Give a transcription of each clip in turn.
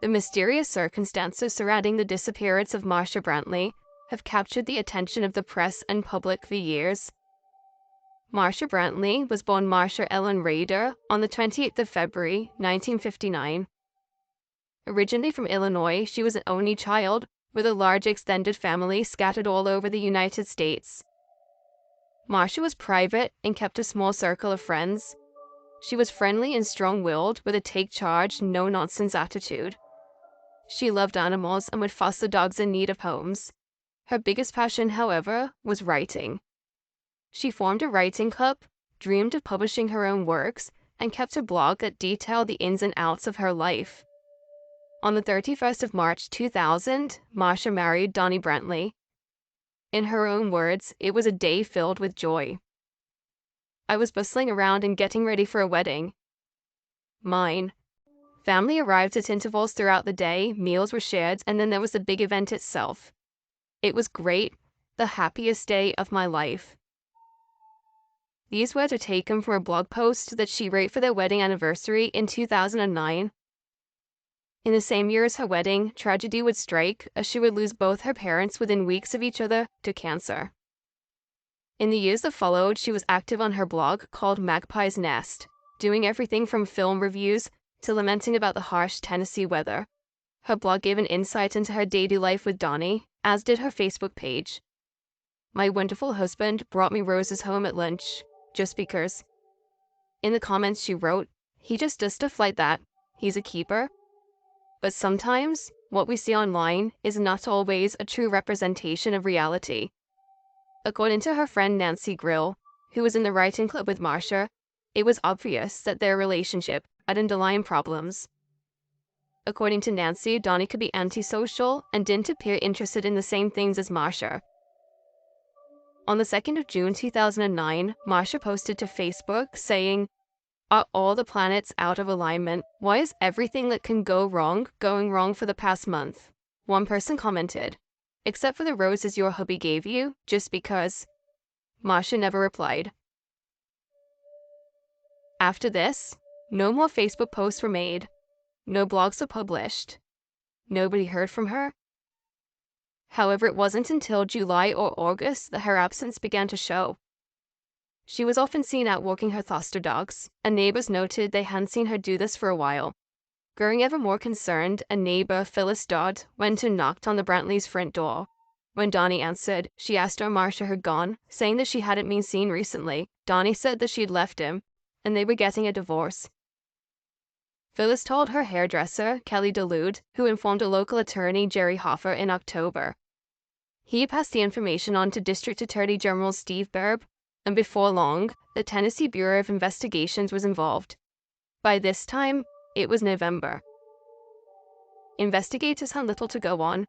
The mysterious circumstances surrounding the disappearance of Marsha Brantley have captured the attention of the press and public for years. Marsha Brantley was born Marsha Ellen Rader on the 28th of February, 1959. Originally from Illinois, she was an only child with a large extended family scattered all over the United States. Marsha was private and kept a small circle of friends. She was friendly and strong-willed with a take-charge, no-nonsense attitude. She loved animals and would foster dogs in need of homes. Her biggest passion, however, was writing. She formed a writing club, dreamed of publishing her own works, and kept a blog that detailed the ins and outs of her life. On the 31st of March 2000, Marsha married Donnie Brantley. In her own words, it was a day filled with joy. I was bustling around and getting ready for a wedding. Mine. Family arrived at intervals throughout the day, meals were shared, and then there was the big event itself. It was great, the happiest day of my life. These words are taken from a blog post that she wrote for their wedding anniversary in 2009. In the same year as her wedding, tragedy would strike as she would lose both her parents within weeks of each other to cancer. In the years that followed, she was active on her blog called Magpie's Nest, doing everything from film reviews to lamenting about the harsh Tennessee weather. Her blog gave an insight into her daily life with Donnie, as did her Facebook page. My wonderful husband brought me roses home at lunch, just because. In the comments she wrote, he just does stuff like that. He's a keeper. But sometimes, what we see online is not always a true representation of reality. According to her friend Nancy Grill, who was in the writing club with Marsha, it was obvious that their relationship had underlying problems. According to Nancy, Donnie could be antisocial and didn't appear interested in the same things as Marsha. On the 2nd of June 2009, Marsha posted to Facebook saying, "Are all the planets out of alignment? Why is everything that can go wrong going wrong for the past month?" One person commented, "Except for the roses your hubby gave you, just because." Marsha never replied. After this, no more Facebook posts were made. No blogs were published. Nobody heard from her. However, it wasn't until July or August that her absence began to show. She was often seen out walking her foster dogs, and neighbors noted they hadn't seen her do this for a while. Growing ever more concerned, a neighbor, Phyllis Dodd, went and knocked on the Brantleys' front door. When Donnie answered, she asked where Marsha had gone, saying that she hadn't been seen recently. Donnie said that she had left him, and they were getting a divorce. Phyllis told her hairdresser, Kelly DeLude, who informed a local attorney, Jerry Hoffer, in October. He passed the information on to District Attorney General Steve Berb, and before long, the Tennessee Bureau of Investigations was involved. By this time, it was November. Investigators had little to go on.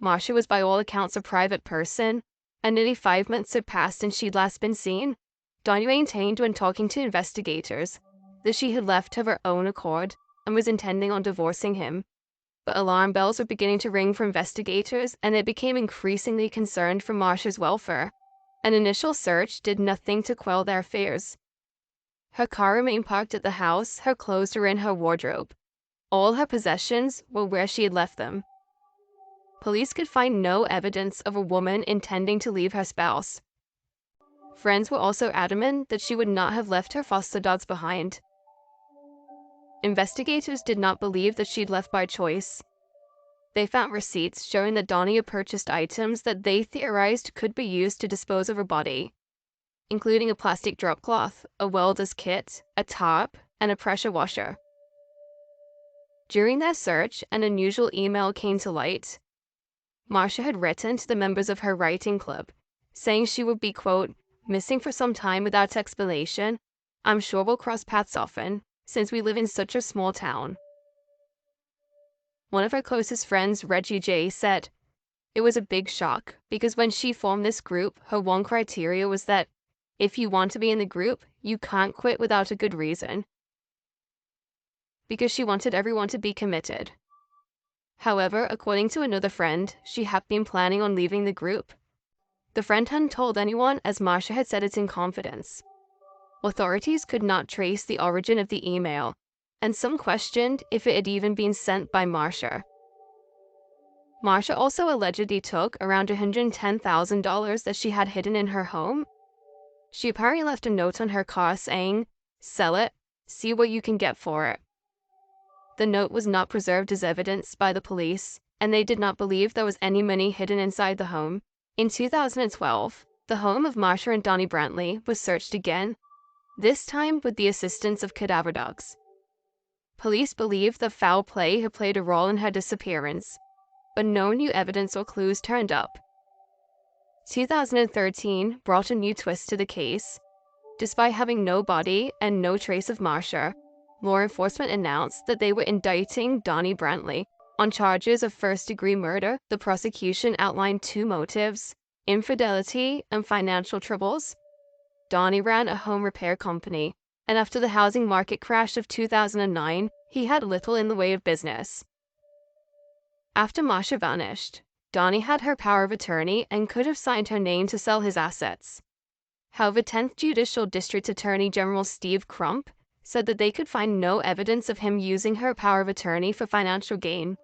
Marsha was by all accounts a private person, and nearly 5 months had passed since she'd last been seen. Donnie maintained when talking to investigators that she had left of her own accord and was intending on divorcing him. But alarm bells were beginning to ring for investigators, and they became increasingly concerned for Marsha's welfare. An initial search did nothing to quell their fears. Her car remained parked at the house, her clothes were in her wardrobe. All her possessions were where she had left them. Police could find no evidence of a woman intending to leave her spouse. Friends were also adamant that she would not have left her foster dogs behind. Investigators did not believe that she'd left by choice. They found receipts showing that Donnie had purchased items that they theorized could be used to dispose of her body, including a plastic drop cloth, a welder's kit, a tarp, and a pressure washer. During their search, an unusual email came to light. Marsha had written to the members of her writing club, saying she would be, quote, "missing for some time without explanation. I'm sure we'll cross paths often, since we live in such a small town." One of her closest friends, Reggie J., said, "It was a big shock, because when she formed this group, her one criteria was that if you want to be in the group, you can't quit without a good reason." Because she wanted everyone to be committed. However, according to another friend, she had been planning on leaving the group. The friend hadn't told anyone, as Marsha had said it in confidence. Authorities could not trace the origin of the email, and some questioned if it had even been sent by Marcia. Marcia also allegedly took around $110,000 that she had hidden in her home. She apparently left a note on her car saying, "Sell it, see what you can get for it." The note was not preserved as evidence by the police, and they did not believe there was any money hidden inside the home. In 2012, the home of Marcia and Donnie Brantley was searched again, this time with the assistance of cadaver dogs. Police believe that foul play had played a role in her disappearance, but no new evidence or clues turned up. 2013 brought a new twist to the case. Despite having no body and no trace of Marcia, law enforcement announced that they were indicting Donnie Brantley on charges of first-degree murder. The prosecution outlined two motives: infidelity and financial troubles. Donnie ran a home repair company, and after the housing market crash of 2009, he had little in the way of business. After Marcia vanished, Donnie had her power of attorney and could have signed her name to sell his assets. However, 10th Judicial District Attorney General Steve Crump said that they could find no evidence of him using her power of attorney for financial gain.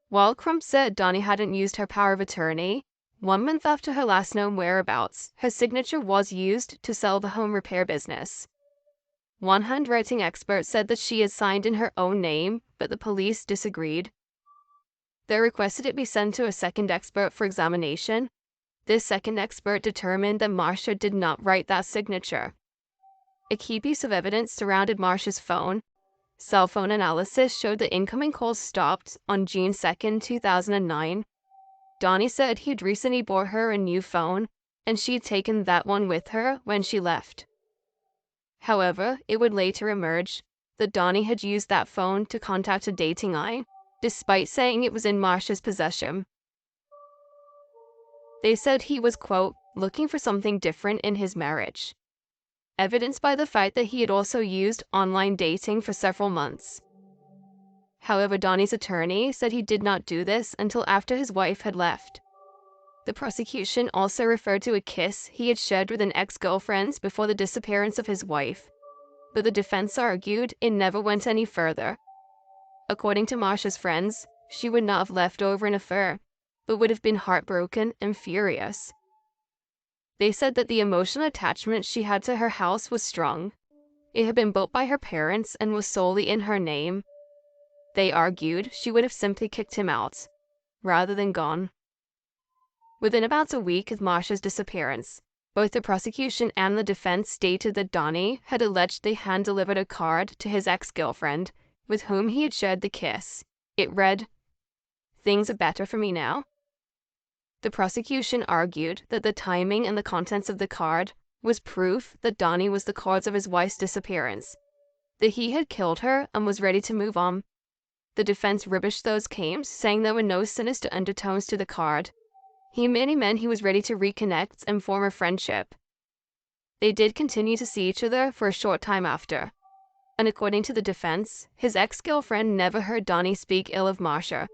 While Crump said Donnie hadn't used her power of attorney, 1 month after her last known whereabouts, her signature was used to sell the home repair business. One handwriting expert said that she had signed in her own name, but the police disagreed. They requested it be sent to a second expert for examination. This second expert determined that Marcia did not write that signature. A key piece of evidence surrounded Marcia's phone. Cell phone analysis showed that incoming calls stopped on June 2, 2009. Donnie said he'd recently bought her a new phone, and she'd taken that one with her when she left. However, it would later emerge that Donnie had used that phone to contact a dating line, despite saying it was in Marcia's possession. They said he was, quote, looking for something different in his marriage, evidenced by the fact that he had also used online dating for several months. However, Donnie's attorney said he did not do this until after his wife had left. The prosecution also referred to a kiss he had shared with an ex-girlfriend before the disappearance of his wife, but the defense argued it never went any further. According to Marcia's friends, she would not have left over an affair, but would have been heartbroken and furious. They said that the emotional attachment she had to her house was strong. It had been built by her parents and was solely in her name. They argued she would have simply kicked him out, rather than gone. Within about a week of Marcia's disappearance, both the prosecution and the defense stated that Donnie had allegedly hand-delivered a card to his ex-girlfriend, with whom he had shared the kiss. It read, "Things are better for me now." The prosecution argued that the timing and the contents of the card was proof that Donnie was the cause of his wife's disappearance, that he had killed her and was ready to move on. The defense ribbished those claims, saying there were no sinister undertones to the card. He merely meant he was ready to reconnect and form a friendship. They did continue to see each other for a short time after, and according to the defense, his ex-girlfriend never heard Donnie speak ill of Marcia.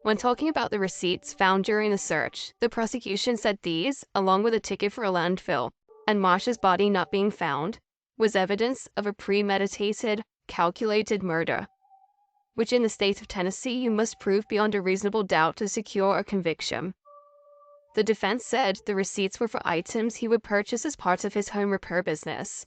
When talking about the receipts found during the search, the prosecution said these, along with a ticket for a landfill, and Marcia's body not being found, was evidence of a premeditated, calculated murder, which in the state of Tennessee you must prove beyond a reasonable doubt to secure a conviction. The defense said the receipts were for items he would purchase as part of his home repair business.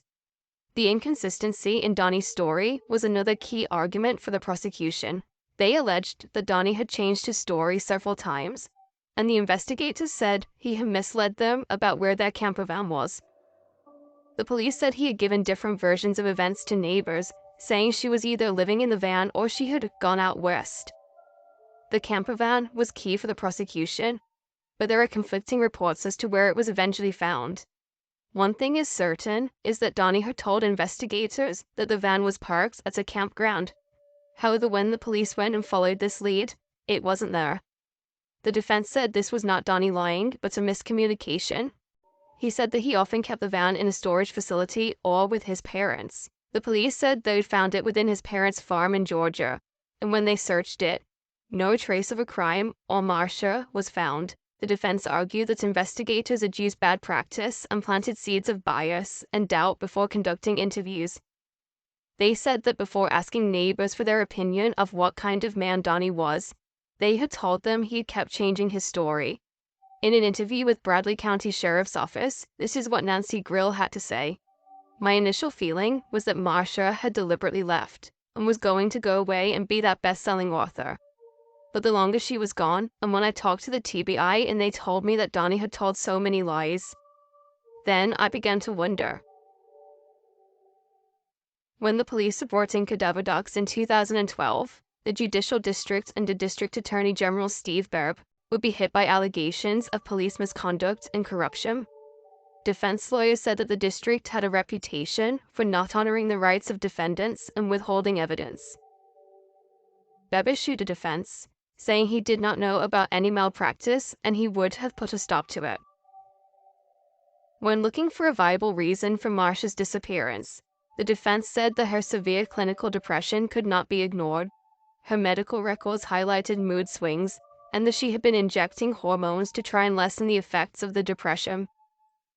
The inconsistency in Donnie's story was another key argument for the prosecution. They alleged that Donnie had changed his story several times, and the investigators said he had misled them about where their camper van was. The police said he had given different versions of events to neighbors, saying she was either living in the van or she had gone out west. The camper van was key for the prosecution, but there are conflicting reports as to where it was eventually found. One thing is certain is that Donnie had told investigators that the van was parked at a campground. However, when the police went and followed this lead, it wasn't there. The defense said this was not Donnie lying, but a miscommunication. He said that he often kept the van in a storage facility or with his parents. The police said they'd found it within his parents' farm in Georgia, and when they searched it, no trace of a crime or Marcia was found. The defense argued that investigators had used bad practice and planted seeds of bias and doubt before conducting interviews. They said that before asking neighbors for their opinion of what kind of man Donnie was, they had told them he kept changing his story. In an interview with Bradley County Sheriff's Office, this is what Nancy Grill had to say. My initial feeling was that Marcia had deliberately left and was going to go away and be that best-selling author. But the longer she was gone, and when I talked to the TBI and they told me that Donnie had told so many lies, then I began to wonder. When the police were brought in cadaver docs in 2012, the Judicial District under District Attorney General Steve Berb would be hit by allegations of police misconduct and corruption. Defense lawyers said that the district had a reputation for not honoring the rights of defendants and withholding evidence. Berb issued a defense, saying he did not know about any malpractice and he would have put a stop to it. When looking for a viable reason for Marcia's disappearance, the defense said that her severe clinical depression could not be ignored. Her medical records highlighted mood swings and that she had been injecting hormones to try and lessen the effects of the depression.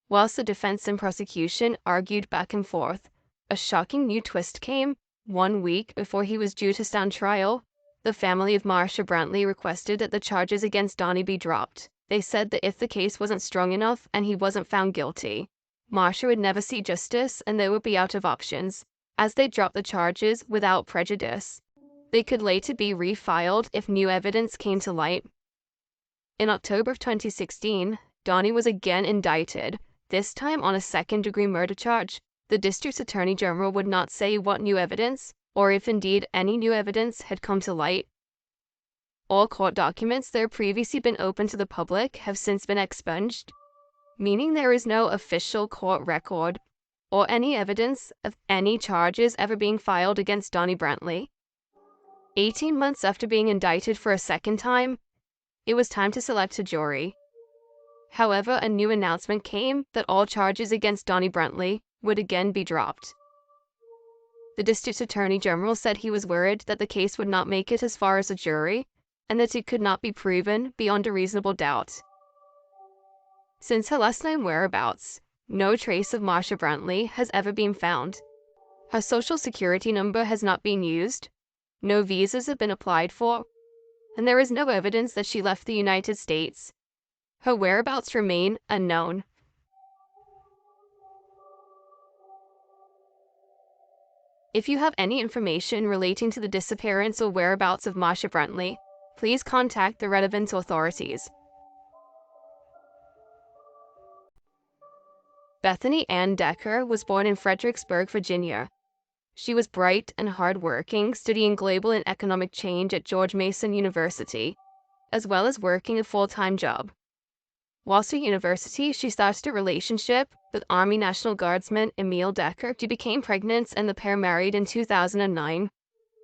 Whilst the defense and prosecution argued back and forth, a shocking new twist came. 1 week before he was due to stand trial, the family of Marcia Brantley requested that the charges against Donnie be dropped. They said that if the case wasn't strong enough and he wasn't found guilty, Marcia would never see justice and they would be out of options. As they dropped the charges without prejudice, they could later be refiled if new evidence came to light. In October of 2016, Donnie was again indicted, this time on a second-degree murder charge. The district's attorney general would not say what new evidence, or if indeed any new evidence, had come to light. All court documents that had previously been open to the public have since been expunged, meaning there is no official court record or any evidence of any charges ever being filed against Donnie Brantley. 18 months after being indicted for a second time, it was time to select a jury. However, a new announcement came that all charges against Donnie Brantley would again be dropped. The district attorney general said he was worried that the case would not make it as far as a jury and that it could not be proven beyond a reasonable doubt. Since her last known whereabouts, no trace of Marcia Brantley has ever been found. Her social security number has not been used, no visas have been applied for, and there is no evidence that she left the United States. Her whereabouts remain unknown. If you have any information relating to the disappearance or whereabouts of Marcia Brantley, please contact the relevant authorities. Bethany Ann Decker was born in Fredericksburg, Virginia. She was bright and hardworking, studying global and economic change at George Mason University, as well as working a full-time job. Whilst at university, she started a relationship with Army National Guardsman Emil Decker. She became pregnant and the pair married in 2009,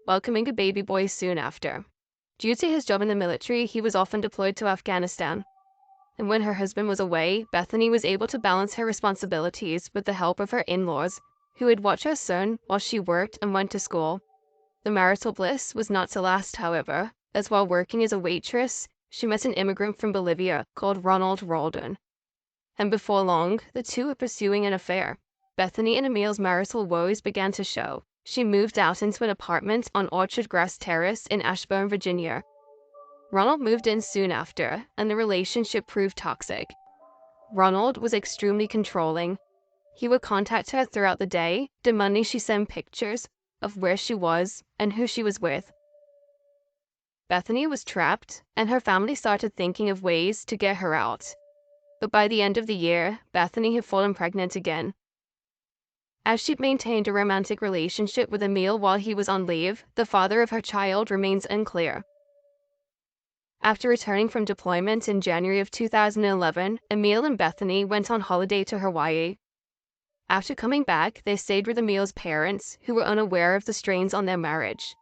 welcoming a baby boy soon after. Due to his job in the military, he was often deployed to Afghanistan. And when her husband was away, Bethany was able to balance her responsibilities with the help of her in-laws, who would watch her son while she worked and went to school. The marital bliss was not to last, however, as while working as a waitress, she met an immigrant from Bolivia called Ronald Roldan. And before long, the two were pursuing an affair. Bethany and Emil's marital woes began to show. She moved out into an apartment on Orchard Grass Terrace in Ashburn, Virginia. Ronald moved in soon after, and the relationship proved toxic. Ronald was extremely controlling. He would contact her throughout the day, demanding she send pictures of where she was and who she was with. Bethany was trapped, and her family started thinking of ways to get her out. But by the end of the year, Bethany had fallen pregnant again. As she maintained a romantic relationship with Emil while he was on leave, the father of her child remains unclear. After returning from deployment in January of 2011, Emil and Bethany went on holiday to Hawaii. After coming back, they stayed with Emil's parents, who were unaware of the strains on their marriage.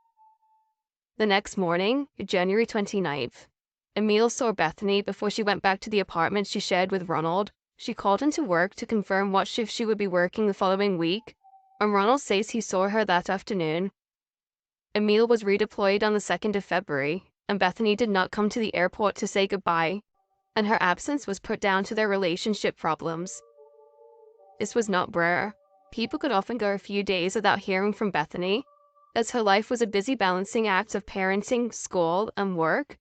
The next morning, January 29th, Emil saw Bethany before she went back to the apartment she shared with Ronald. She called into work to confirm what shift she would be working the following week, and Ronald says he saw her that afternoon. Emil was redeployed on the 2nd of February, and Bethany did not come to the airport to say goodbye, and her absence was put down to their relationship problems. This was not rare. People could often go a few days without hearing from Bethany, as her life was a busy balancing act of parenting, school, and work.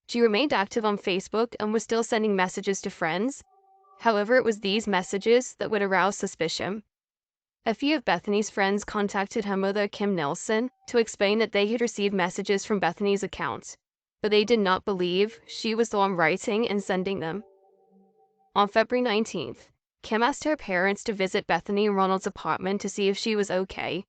She remained active on Facebook and was still sending messages to friends. However, it was these messages that would arouse suspicion. A few of Bethany's friends contacted her mother, Kim Nelson, to explain that they had received messages from Bethany's account, but they did not believe she was the one writing and sending them. On February 19th, Kim asked her parents to visit Bethany and Ronald's apartment to see if she was okay.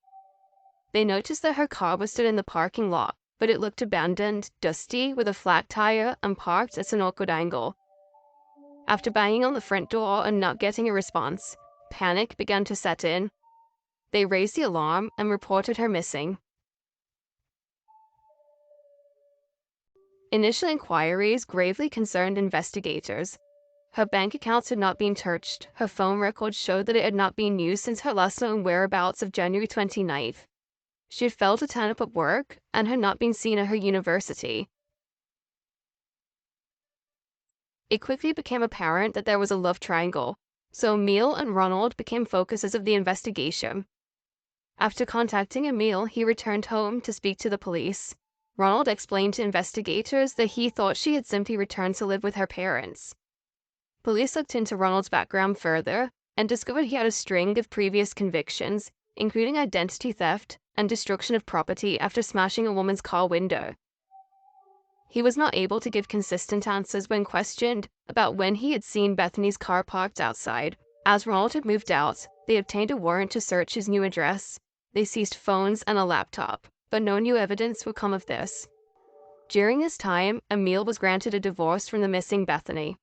They noticed that her car was stood in the parking lot, but it looked abandoned, dusty, with a flat tire, and parked at an awkward angle. After banging on the front door and not getting a response, panic began to set in. They raised the alarm and reported her missing. Initial inquiries gravely concerned investigators. Her bank accounts had not been touched. Her phone records showed that it had not been used since her last known whereabouts of January 29th. She had failed to turn up at work and had not been seen at her university. It quickly became apparent that there was a love triangle, so Emil and Ronald became focuses of the investigation. After contacting Emil, he returned home to speak to the police. Ronald explained to investigators that he thought she had simply returned to live with her parents. Police looked into Ronald's background further and discovered he had a string of previous convictions, including identity theft and destruction of property after smashing a woman's car window. He was not able to give consistent answers when questioned about when he had seen Bethany's car parked outside. As Ronald had moved out, they obtained a warrant to search his new address. They seized phones and a laptop, but no new evidence would come of this. During this time, Emil was granted a divorce from the missing Bethany.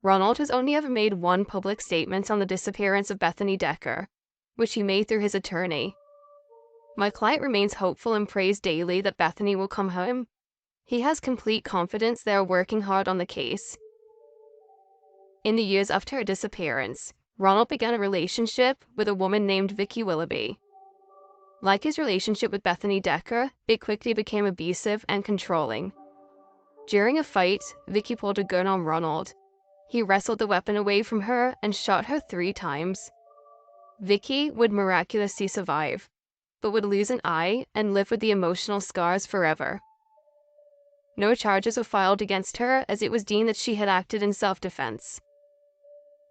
Ronald has only ever made one public statement on the disappearance of Bethany Decker, which he made through his attorney. My client remains hopeful and prays daily that Bethany will come home. He has complete confidence they are working hard on the case. In the years after her disappearance, Ronald began a relationship with a woman named Vicky Willoughby. Like his relationship with Bethany Decker, it quickly became abusive and controlling. During a fight, Vicky pulled a gun on Ronald. He wrestled the weapon away from her and shot her 3 times. Vicky would miraculously survive, but would lose an eye and live with the emotional scars forever. No charges were filed against her as it was deemed that she had acted in self-defense.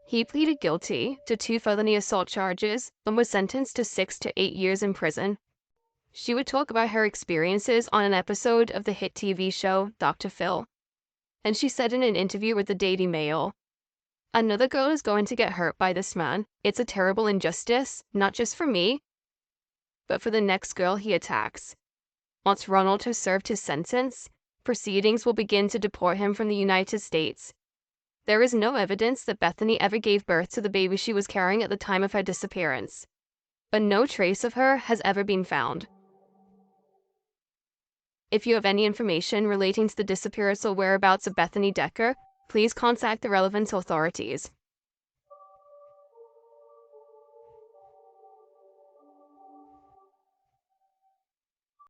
He pleaded guilty to 2 felony assault charges and was sentenced to 6 to 8 years in prison. She would talk about her experiences on an episode of the hit TV show Dr. Phil. And she said in an interview with the Daily Mail, "Another girl is going to get hurt by this man. It's a terrible injustice, not just for me, but for the next girl he attacks. Once Ronald has served his sentence, proceedings will begin to deport him from the United States. There is no evidence that Bethany ever gave birth to the baby she was carrying at the time of her disappearance, but no trace of her has ever been found. If you have any information relating to the disappearance or whereabouts of Bethany Decker, please contact the relevant authorities."